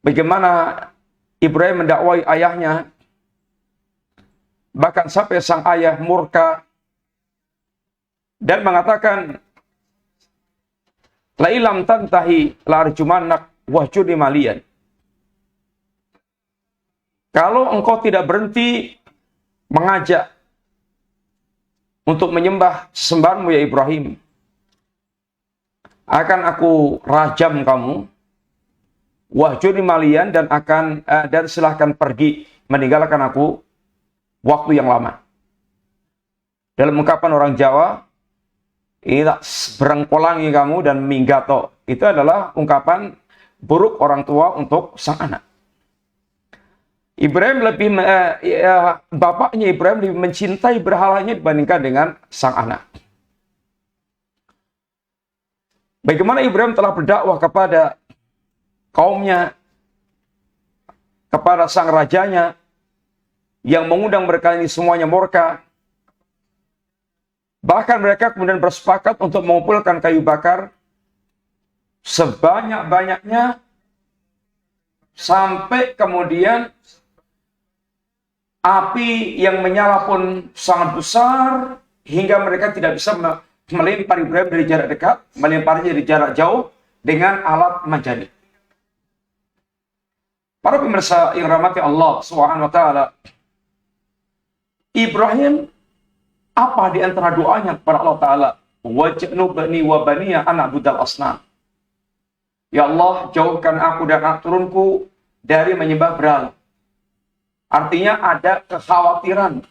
bagaimana Ibrahim mendakwai ayahnya, bahkan sampai sang ayah murka dan mengatakan, la ilam tantahi la arjumanak wahjudi malian. Kalau engkau tidak berhenti mengajak untuk menyembah sesembahanmu ya Ibrahim, akan aku rajam kamu, wahjudi malian, dan silahkan pergi meninggalkan aku waktu yang lama. Dalam ungkapan orang Jawa, ini tak berengkolangi kamu dan minggato. Itu adalah ungkapan buruk orang tua untuk sang anak. Bapaknya Ibrahim lebih mencintai berhalanya dibandingkan dengan sang anak. Bagaimana Ibrahim telah berdakwah kepada kaumnya, kepada sang rajanya, yang mengundang mereka ini semuanya murka. Bahkan mereka kemudian bersepakat untuk mengumpulkan kayu bakar sebanyak-banyaknya, sampai kemudian api yang menyala pun sangat besar, hingga mereka tidak bisa melempar Ibrahim dari jarak dekat, melemparnya dari jarak jauh dengan alat manjani. Para pemirsa yang dirahmati Allah Subhanahu wa taala, Ibrahim apa di antara doanya kepada Allah Ta'ala? Waj'nubni wa baniya an na'budal asnam. Ya Allah, jauhkan aku dan anak turunku dari menyembah berhala. Artinya ada kekhawatiran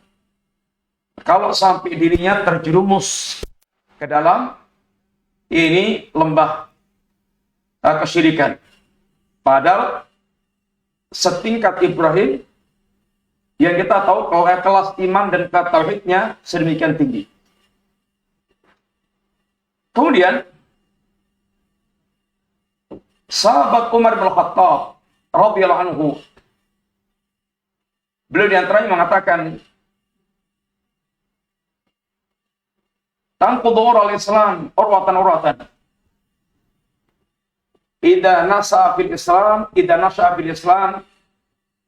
kalau sampai dirinya terjerumus ke dalam ini lembah kesyirikan. Padahal setingkat Ibrahim, yang kita tahu kalau kelas iman dan tauhidnya sedemikian tinggi. Kemudian sahabat Umar bin Khattab radhiyallahu anhu, beliau diantaranya mengatakan, tanqudu al-Islam urwatan. Idza nasa fil Islam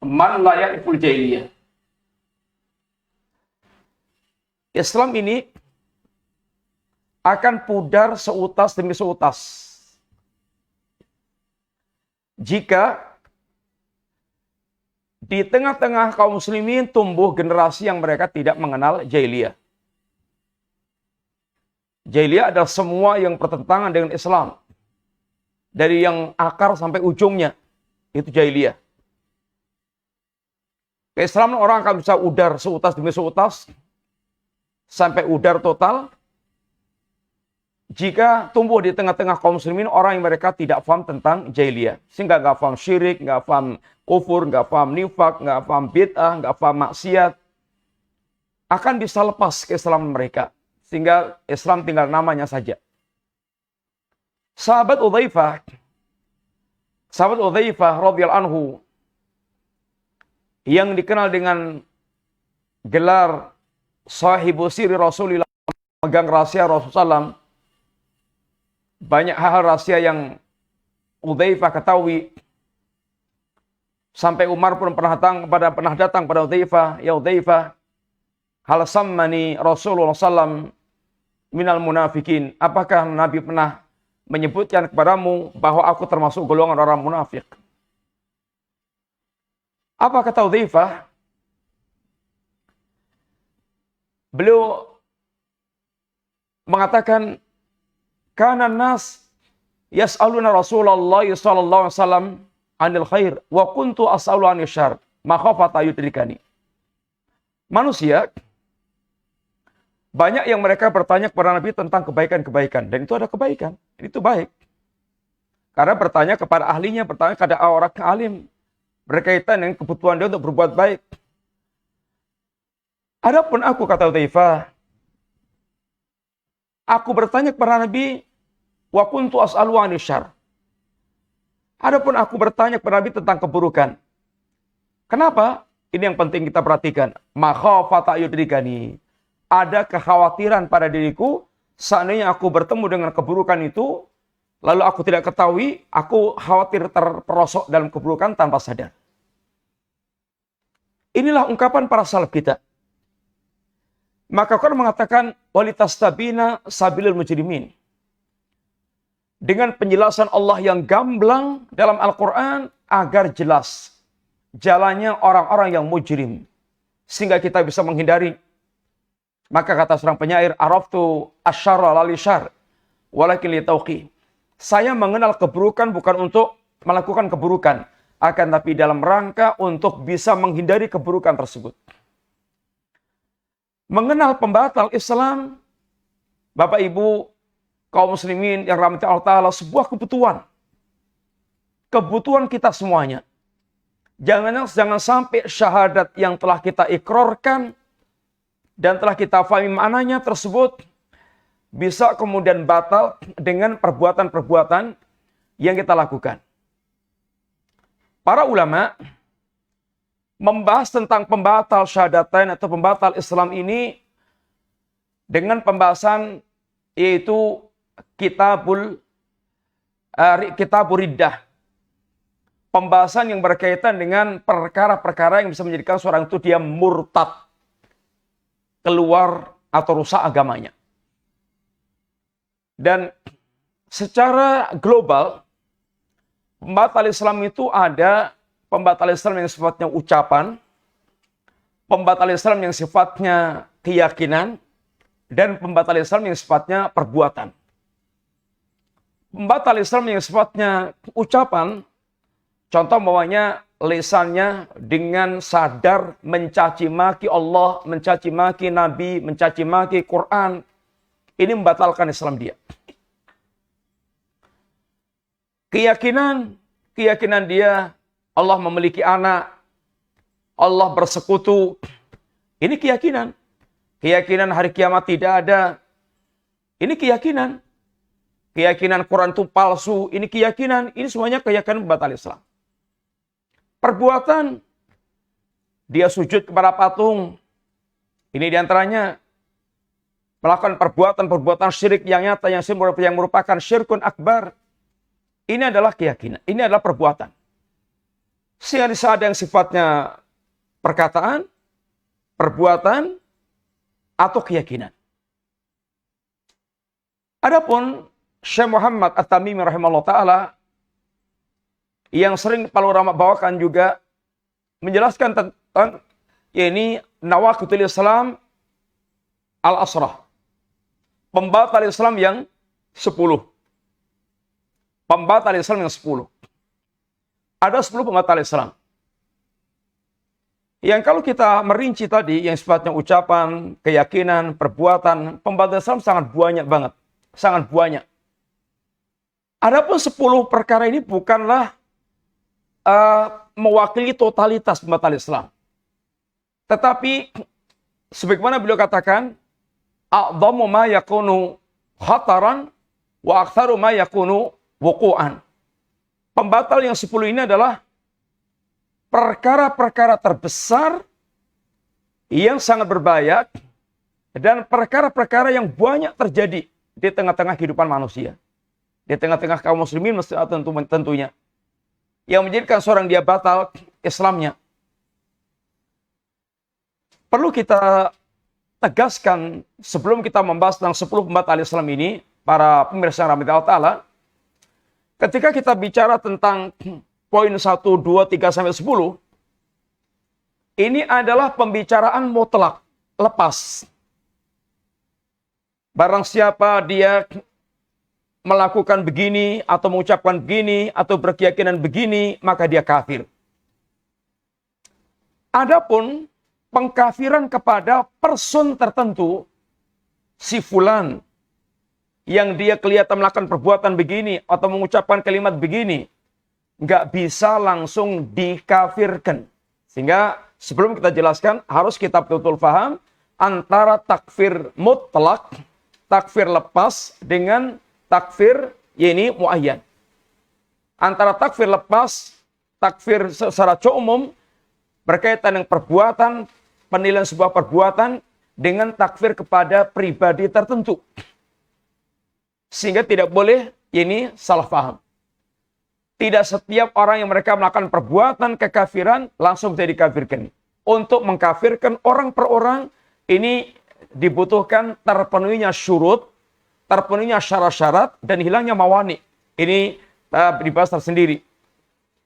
man la ya'riful jahiliyah. Islam ini akan pudar seutas demi seutas jika di tengah-tengah kaum muslimin tumbuh generasi yang mereka tidak mengenal jahiliyah. Jahiliyah adalah semua yang bertentangan dengan Islam. Dari yang akar sampai ujungnya, itu jahiliyah. Keislaman orang akan bisa udar seutas demi seutas, sampai udar total, jika tumbuh di tengah-tengah kaum muslimin orang yang mereka tidak paham tentang jahiliyah. Sehingga nggak paham syirik, nggak paham kufur, nggak paham nifak, nggak paham bid'ah, nggak paham maksiat. Akan bisa lepas keislaman mereka. Sehingga Islam tinggal namanya saja. Sahabat Udzaifah radhiyallahu anhu, yang dikenal dengan gelar sahibu siri Rasulullah, megang rahasia Rasulullah, banyak hal rahasia yang Udzaifah ketahui, sampai Umar pun pernah datang pada Udzaifah, ya Udzaifah, hal sammani Rasulullah sallam minal munafikin, apakah Nabi pernah menyebutkan kepadamu bahwa aku termasuk golongan orang munafik? Apa kata Udzaifah? Beliau mengatakan, kana nas yas'aluna Rasulullah sallallahu alaihi wasallam anil khair wa kuntu as'alu anil syarr makhafata yudrikani. Manusia banyak yang mereka bertanya kepada Nabi tentang kebaikan-kebaikan, dan itu ada kebaikan, itu baik. Karena bertanya kepada ahlinya, bertanya kepada orang alim berkaitan dengan kebutuhan dia untuk berbuat baik. Adapun aku, kata Udzaifah, aku bertanya kepada Nabi, wa kuntu as'alu anil syarr. Adapun aku bertanya kepada Nabi tentang keburukan. Kenapa? Ini yang penting kita perhatikan. Makhafata yudrikani. Ada kekhawatiran pada diriku, seandainya aku bertemu dengan keburukan itu, lalu aku tidak ketahui, aku khawatir terperosok dalam keburukan tanpa sadar. Inilah ungkapan para salaf kita. Maka Quran mengatakan walitastabina sabilul mujrimin. Dengan penjelasan Allah yang gamblang dalam Al-Quran agar jelas jalannya orang-orang yang mujrim. Sehingga kita bisa menghindari. Maka kata seorang penyair, araftu asyarra lali syar, walakin litauqi. Saya mengenal keburukan bukan untuk melakukan keburukan, akan tapi dalam rangka untuk bisa menghindari keburukan tersebut. Mengenal pembatal Islam, Bapak Ibu, kaum muslimin yang rahmati Allah Ta'ala, sebuah kebutuhan. Kebutuhan kita semuanya. Jangan sampai syahadat yang telah kita ikrarkan dan telah kita fahami maknanya tersebut bisa kemudian batal dengan perbuatan-perbuatan yang kita lakukan. Para ulama membahas tentang pembatal syahadatain atau pembatal Islam ini dengan pembahasan yaitu kitabur riddah. Pembahasan yang berkaitan dengan perkara-perkara yang bisa menjadikan seorang itu dia murtad, keluar atau rusak agamanya. Dan secara global, pembatal Islam itu ada pembatal Islam yang sifatnya ucapan, pembatal Islam yang sifatnya keyakinan, dan pembatal Islam yang sifatnya perbuatan. Pembatal Islam yang sifatnya ucapan, contoh bahwanya lisannya dengan sadar mencaci maki Allah, mencaci maki Nabi, mencaci maki Quran. Ini membatalkan Islam dia. Keyakinan dia Allah memiliki anak, Allah bersekutu. Ini keyakinan. Keyakinan hari kiamat tidak ada. Ini keyakinan. Keyakinan Quran itu palsu. Ini keyakinan. Ini semuanya keyakinan pembatal Islam. Perbuatan, dia sujud kepada patung. Ini diantaranya melakukan perbuatan-perbuatan syirik yang nyata, yang merupakan syirkun akbar. Ini adalah keyakinan, ini adalah perbuatan. Sehingga ada yang sifatnya perkataan, perbuatan, atau keyakinan. Adapun Syekh Muhammad At-Tamimi rahimahullah ta'ala, yang sering para ulama bawakan juga menjelaskan tentang yakni nawaqidul Islam al-asrah. Pembatal Islam yang 10. Pembatal Islam yang 10. Ada 10 pembatal Islam. Yang kalau kita merinci tadi yang sifatnya ucapan, keyakinan, perbuatan, pembatal Islam sangat banyak banget. Sangat banyak. Adapun 10 perkara ini bukanlah mewakili totalitas pembatal Islam. Tetapi sebagaimana beliau katakan, a'dhamu ma yakunu khataran wa aktsaru ma yakunu wuqu'an. Pembatal yang 10 ini adalah perkara-perkara terbesar yang sangat berbahaya dan perkara-perkara yang banyak terjadi di tengah-tengah kehidupan manusia. Di tengah-tengah kaum muslimin tentunya. Yang menjadikan seorang dia batal Islamnya. Perlu kita tegaskan sebelum kita membahas tentang 10 pembatal Islam ini, para pemirsa yang rahmati Allah Ta'ala, ketika kita bicara tentang poin 1, 2, 3, sampai 10, ini adalah pembicaraan mutlak, lepas. Barang siapa dia melakukan begini, atau mengucapkan begini, atau berkeyakinan begini, maka dia kafir. Adapun pengkafiran kepada person tertentu, si fulan, yang dia kelihatan melakukan perbuatan begini, atau mengucapkan kalimat begini, nggak bisa langsung dikafirkan. Sehingga sebelum kita jelaskan, harus kita betul-betul paham antara takfir mutlak, takfir lepas, dengan takfir ini muayyan. Antara takfir lepas, takfir secara umum berkaitan dengan perbuatan, penilaian sebuah perbuatan, dengan takfir kepada pribadi tertentu. Sehingga tidak boleh ini salah paham. Tidak setiap orang yang mereka melakukan perbuatan kekafiran langsung bisa dikafirkan. Untuk mengkafirkan orang per orang, ini dibutuhkan terpenuhinya syurut, terpenuhinya syarat-syarat, dan hilangnya mawani. Ini dibahas tersendiri.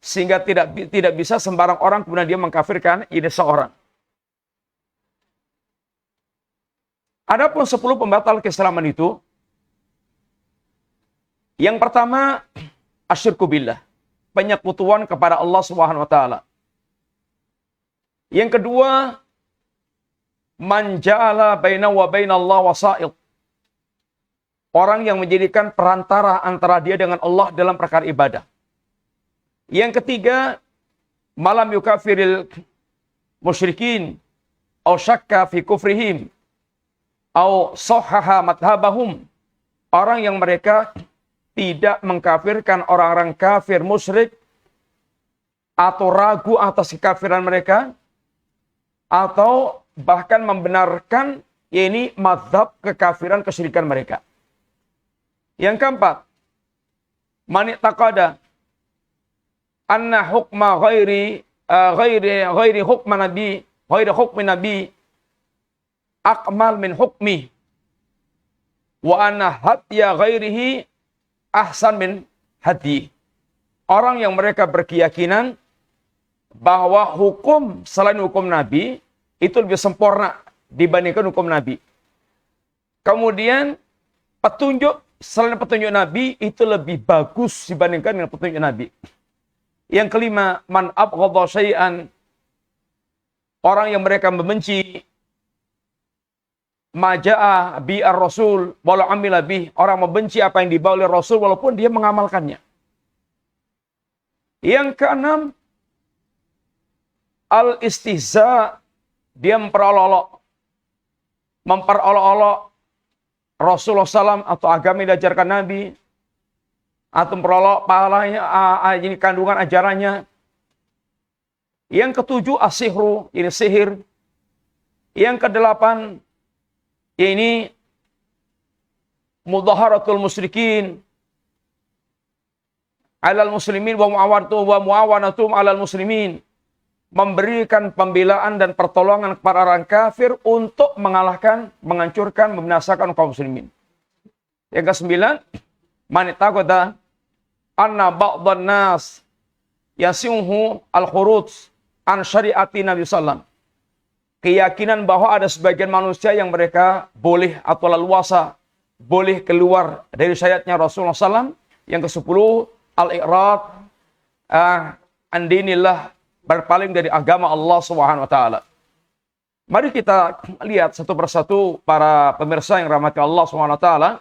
Sehingga tidak bisa sembarang orang kemudian dia mengkafirkan ini seorang. Adapun 10 pembatal keislaman itu, yang pertama, asyirku billah, penyekutuan kepada Allah Subhanahu wa taala. Yang kedua, man ja'ala baina wa bainallah wasa'id. Orang yang menjadikan perantara antara dia dengan Allah dalam perkara ibadah. Yang ketiga, malam yukafiril musyrikin au syakka fi kufrihim au sahhaha madhabahum. Orang yang mereka tidak mengkafirkan orang-orang kafir musyrik atau ragu atas kekafiran mereka atau bahkan membenarkan ini mazhab kekafiran kesyirikan mereka. Yang keempat, man i'taqada anna hukma ghairi hukma nabi ghairi hukmi nabi akmal min hukmi wa anna hadya ghairihi ahsan min hadi. Orang yang mereka berkeyakinan bahwa hukum selain hukum Nabi itu lebih sempurna dibandingkan hukum Nabi. Kemudian petunjuk selain petunjuk Nabi itu lebih bagus dibandingkan dengan petunjuk Nabi. Yang kelima, man abghadha syai'an, orang yang mereka membenci maja'a bi ar-rasul walau amila bih, orang membenci apa yang dibawa oleh Rasul walaupun dia mengamalkannya. Yang keenam, al-istihza, dia memperolok-olok Rasulullah SAW atau agama yang diajarkan Nabi, atau memperolok pahalanya, ini kandungan ajarannya. Yang ketujuh, as-sihru, ini sihir. Yang kedelapan, ini mudaharatul musyrikin alal muslimin wa muawanatum alal muslimin, memberikan pembelaan dan pertolongan kepada orang kafir untuk mengalahkan, menghancurkan, membinasakan kaum muslimin. Yang kesembilan, man taqada anna ba'dhan nas yasihu al-khuruj an syariati Nabi sallallahu. Keyakinan bahwa ada sebagian manusia yang mereka boleh atau leluasa boleh keluar dari syariatnya Rasulullah SAW. Yang ke-10, al-i'rad an dinillah, berpaling dari agama Allah Subhanahu wa taala. Mari kita lihat satu persatu para pemirsa yang rahmati Allah Subhanahu wa taala.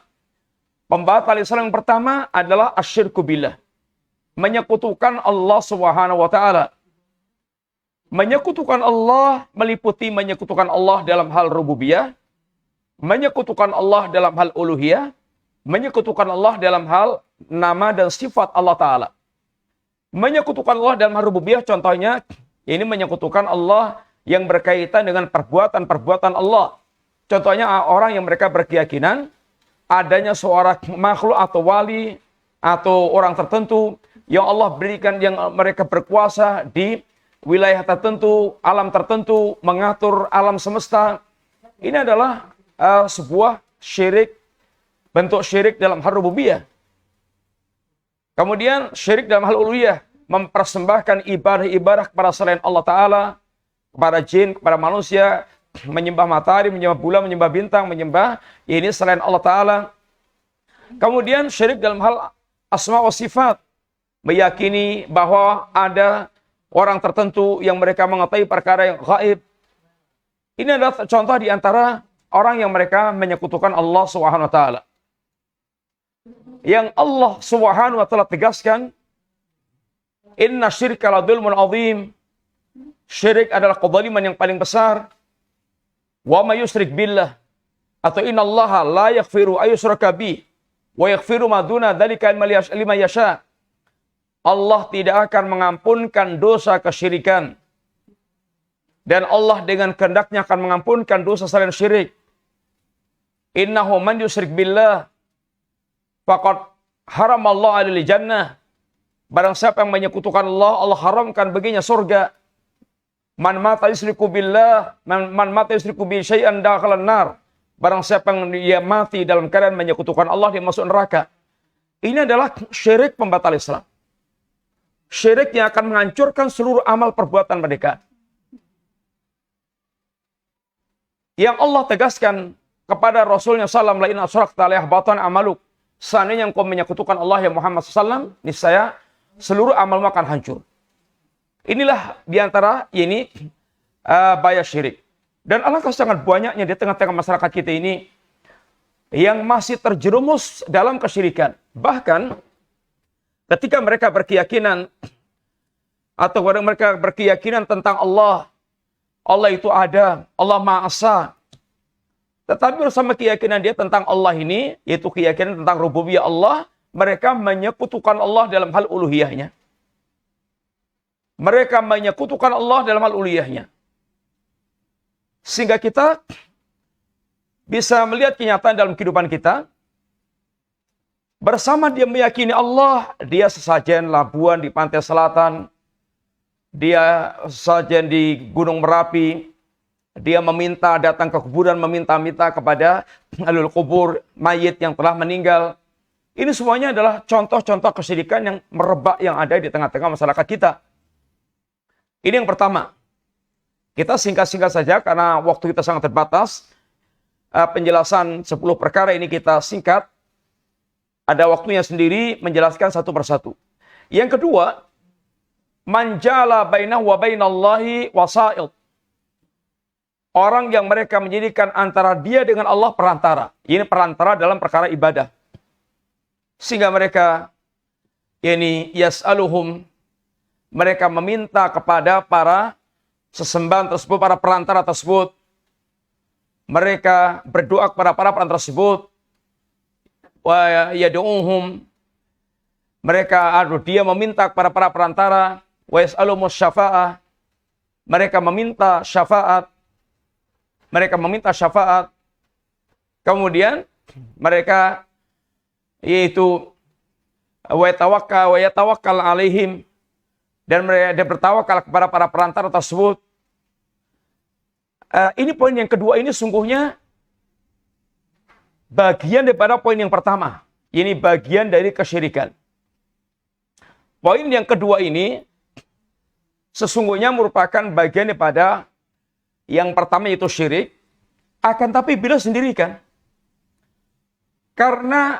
Pembatal Islam yang pertama adalah asyirku billah, menyekutukan Allah Subhanahu wa taala. Menyekutukan Allah meliputi menyekutukan Allah dalam hal rububiyah, menyekutukan Allah dalam hal uluhiyah, menyekutukan Allah dalam hal nama dan sifat Allah Ta'ala. Menyekutukan Allah dalam hal rububiyah contohnya, ini menyekutukan Allah yang berkaitan dengan perbuatan-perbuatan Allah. Contohnya orang yang mereka berkeyakinan adanya seorang makhluk atau wali atau orang tertentu yang Allah berikan, yang mereka berkuasa di wilayah tertentu, alam tertentu, mengatur alam semesta. Ini adalah sebuah syirik, bentuk syirik dalam hal rububiyah. Kemudian syirik dalam hal uluhiyah, mempersembahkan ibadah-ibadah kepada selain Allah Ta'ala, kepada jin, kepada manusia, menyembah matahari, menyembah bulan, menyembah bintang, menyembah ini selain Allah Ta'ala. Kemudian syirik dalam hal asma wa sifat, meyakini bahwa ada orang tertentu yang mereka mengetahui perkara yang gaib. Ini adalah contoh di antara orang yang mereka menyekutukan Allah Subhanahu wa taala. Yang Allah Subhanahu wa taala tegaskan, inna syirka la dzulmun adzim. Syirik adalah kezaliman yang paling besar. Wa may yusyrik billah, atau innallaha la yaghfiru ayyushraka bih wa yaghfiru ma duna dzalika liman yasha. Allah tidak akan mengampunkan dosa kesyirikan. Dan Allah dengan kehendaknya akan mengampunkan dosa selain syirik. Innahu man yusyrik billah faqad haramallahu alaihi jannah. Barang siapa yang menyekutukan Allah, Allah haramkan baginya surga. Man mata yusriku billah, man mata yusriku bi syai'an dakhalan nar. Barang siapa yang dia mati dalam keadaan menyekutukan Allah, dia masuk neraka. Ini adalah syirik pembatal Islam. Syirik yang akan menghancurkan seluruh amal perbuatan mereka. Yang Allah tegaskan kepada Rasulnya sallam, la in asyrakta la yahbatan amaluk. Seandainya engkau menyekutukan Allah ya Muhammad sallam, niscaya seluruh amalmu akan hancur. Inilah diantara ini bahaya syirik. Dan alangkah sangat banyaknya di tengah-tengah masyarakat kita ini yang masih terjerumus dalam kesyirikan. Bahkan ketika mereka berkeyakinan atau mereka berkeyakinan tentang Allah, Allah itu ada, Allah Maha Esa. Tetapi bersama keyakinan dia tentang Allah ini, yaitu keyakinan tentang rububiyah Allah, mereka menyekutukan Allah dalam hal uluhiyahnya. Mereka menyekutukan Allah dalam hal uluhiyahnya. Sehingga kita bisa melihat kenyataan dalam kehidupan kita. Bersama dia meyakini Allah, dia sesajen labuan di pantai selatan. Dia sesajen di Gunung Merapi. Dia meminta datang ke kuburan, meminta-minta kepada alul kubur, mayit yang telah meninggal. Ini semuanya adalah contoh-contoh kesyirikan yang merebak yang ada di tengah-tengah masyarakat kita. Ini yang pertama. Kita singkat-singkat saja karena waktu kita sangat terbatas. Penjelasan 10 perkara ini kita singkat. Ada waktunya sendiri menjelaskan satu persatu. Yang kedua, manjala bainahu wa bainallahi wasa'id. Orang yang mereka menjadikan antara dia dengan Allah perantara. Ini perantara dalam perkara ibadah. Sehingga mereka yas'aluhum, mereka meminta kepada para sesembahan tersebut, para perantara tersebut. Mereka berdoa kepada para perantara tersebut. Wa yad'uhum, mereka dia meminta kepada para perantara. Wa yas'alumus syafa'ah, mereka meminta syafaat. Mereka meminta syafaat. Kemudian mereka yaitu wa yatawakkal alaihim, dan mereka bertawakal kepada para perantara tersebut. Ini poin yang kedua, ini sungguhnya bagian daripada poin yang pertama. Ini bagian dari kesyirikan. Poin yang kedua ini sesungguhnya merupakan bagian daripada yang pertama, yaitu syirik. Akan tapi bila sendirikan. Karena